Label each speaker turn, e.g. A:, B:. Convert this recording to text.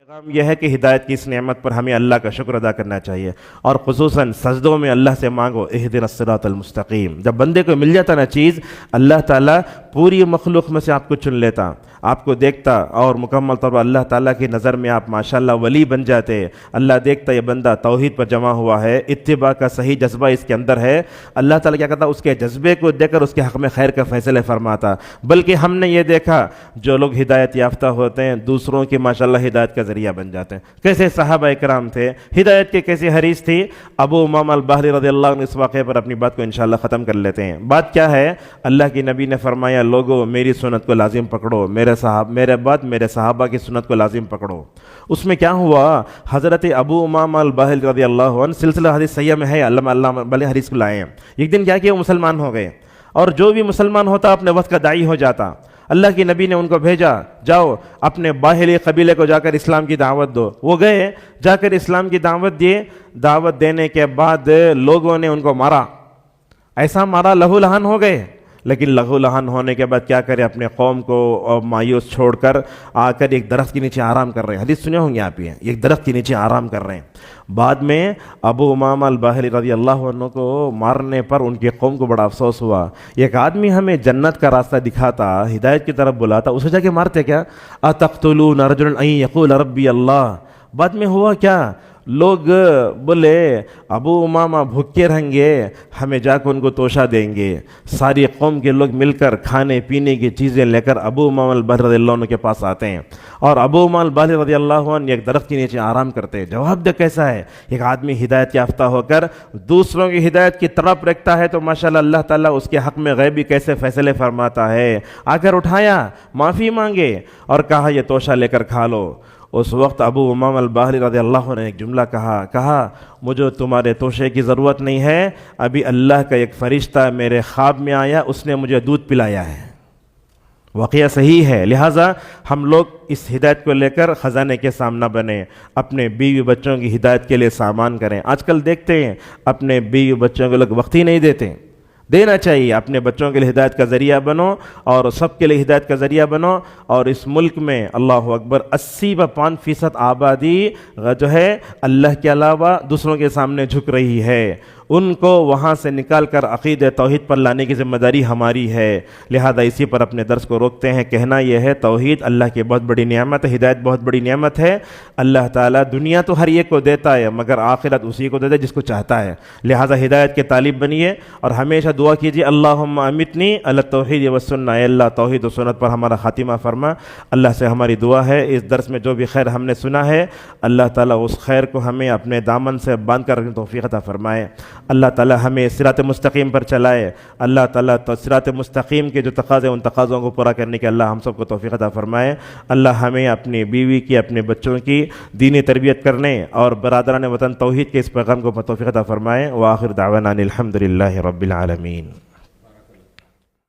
A: پیغام یہ ہے کہ ہدایت کی اس نعمت پر ہمیں اللہ کا شکر ادا کرنا چاہیے، اور خصوصاً سجدوں میں اللہ سے مانگو اہدنا الصراط المستقیم۔ جب بندے کو مل جاتا نا چیز، اللہ تعالیٰ پوری مخلوق میں سے آپ کو چن لیتا، آپ کو دیکھتا، اور مکمل طور پر اللہ تعالیٰ کی نظر میں آپ ماشاءاللہ ولی بن جاتے۔ اللہ دیکھتا یہ بندہ توحید پر جمع ہوا ہے، اتباع کا صحیح جذبہ اس کے اندر ہے، اللہ تعالیٰ کیا کرتا، اس کے جذبے کو دیکھ کر اس کے حق میں خیر کا فیصلہ فرماتا۔ بلکہ ہم نے یہ دیکھا جو لوگ ہدایت یافتہ ہوتے ہیں دوسروں کی ماشاءاللہ ہدایت کا ذریعہ بن جاتے ہیں۔ کیسے صحابہ کرام تھے، ہدایت کے کیسی حریص تھی۔ ابو امامہ الباہلی رضی اللہ عنہ اس واقعے پر اپنی بات کو انشاءاللہ ختم کر لیتے ہیں۔ بات کیا ہے؟ اللہ کی نبی نے فرمایا لوگو میری سنت کو لازم پکڑو، میرے بعد میرے صحابہ کی سنت کو لازم پکڑو۔ اس میں کیا ہوا، حضرت ابو امامہ الباہلی رضی اللہ عنہ سلسلہ حدیث صحیح میں ہے، اللہ بلے حدیث کو لائے ہیں۔ ایک دن کیا وہ مسلمان ہو گئے، اور جو بھی مسلمان ہوتا اپنے وقت کا داعی ہو جاتا۔ اللہ کی نبی نے ان کو بھیجا، جاؤ اپنے باہلی قبیلے کو جا کر اسلام کی دعوت دو۔ وہ گئے، جا کر اسلام کی دعوت دیے۔ دعوت دینے کے بعد لوگوں نے ان کو مارا، ایسا مارا لہو لہان ہو گئے۔ لیکن لہو لہان ہونے کے بعد کیا کرے، اپنے قوم کو مایوس چھوڑ کر آ کر ایک درخت کے نیچے آرام کر رہے ہیں۔ حدیث سنے ہوں گے آپ، یہ ایک درخت کے نیچے آرام کر رہے ہیں۔ بعد میں ابو امامہ الباہلی رضی اللہ عنہ کو مارنے پر ان کی قوم کو بڑا افسوس ہوا۔ ایک آدمی ہمیں جنت کا راستہ دکھاتا، ہدایت کی طرف بلاتا، اسے جا کے مارتے کیا؟ اتقتلون رجلا ان یقول ربی اللہ۔ بعد میں ہوا کیا، لوگ بولے ابو امامہ بھوکے رہیں گے، ہمیں جا کے ان کو توشہ دیں گے۔ ساری قوم کے لوگ مل کر کھانے پینے کی چیزیں لے کر ابو امامہ الباہلی رضی اللہ عنہ کے پاس آتے ہیں، اور ابو امامہ الباہلی رضی اللہ عنہ ایک درخت کے نیچے آرام کرتے ہیں۔ جواب دے کیسا ہے، ایک آدمی ہدایت یافتہ ہو کر دوسروں کی ہدایت کی طرف رکھتا ہے تو ماشاءاللہ اللہ تعالیٰ اس کے حق میں غیبی کیسے فیصلے فرماتا ہے۔ آ کر اٹھایا، معافی مانگے، اور کہا یہ توشہ لے کر کھا لو۔ اس وقت ابو امامہ الباہلی رضی اللہ عنہ نے ایک جملہ کہا مجھے تمہارے توشے کی ضرورت نہیں ہے، ابھی اللہ کا ایک فرشتہ میرے خواب میں آیا، اس نے مجھے دودھ پلایا ہے۔ واقعہ صحیح ہے، لہٰذا ہم لوگ اس ہدایت کو لے کر خزانے کے سامنا بنیں، اپنے بیوی بچوں کی ہدایت کے لیے سامان کریں۔ آج کل دیکھتے ہیں اپنے بیوی بچوں کو لوگ وقت ہی نہیں دیتے، دینا چاہیے۔ اپنے بچوں کے لیے ہدایت کا ذریعہ بنو، اور سب کے لیے ہدایت کا ذریعہ بنو۔ اور اس ملک میں اللہ اکبر 80% آبادی جو ہے اللہ کے علاوہ دوسروں کے سامنے جھک رہی ہے، ان کو وہاں سے نکال کر عقید توحید پر لانے کی ذمہ داری ہماری ہے۔ لہذا اسی پر اپنے درس کو روکتے ہیں۔ کہنا یہ ہے توحید اللہ کی بہت بڑی نعمت ہے، ہدایت بہت بڑی نعمت ہے۔ اللہ تعالیٰ دنیا تو ہر ایک کو دیتا ہے، مگر آخرت اسی کو دیتا ہے جس کو چاہتا ہے۔ لہذا ہدایت کے طالب بنیے، اور ہمیشہ دعا کیجیے اللہم امتنی علی التوحید والسنہ، اے اللہ توحید و سنت پر ہمارا خاتمہ فرما۔ اللہ سے ہماری دعا ہے اس درس میں جو بھی خیر ہم نے سنا ہے، اللہ تعالیٰ اس خیر کو ہمیں اپنے دامن سے باندھ کر توفیق عطا فرمائے۔ اللہ تعالیٰ ہمیں صراط مستقیم پر چلائے۔ اللہ تعالیٰ صراط مستقیم کے جو تقاضے ان تقاضوں کو پورا کرنے کے اللہ ہم سب کو توفیق عطا فرمائے۔ اللہ ہمیں اپنی بیوی کی، اپنے بچوں کی دینی تربیت کرنے اور برادران وطن توحید کے اس پیغام کو توفیق عطا فرمائے۔ وآخر دعوانا الحمدللہ رب العالمین۔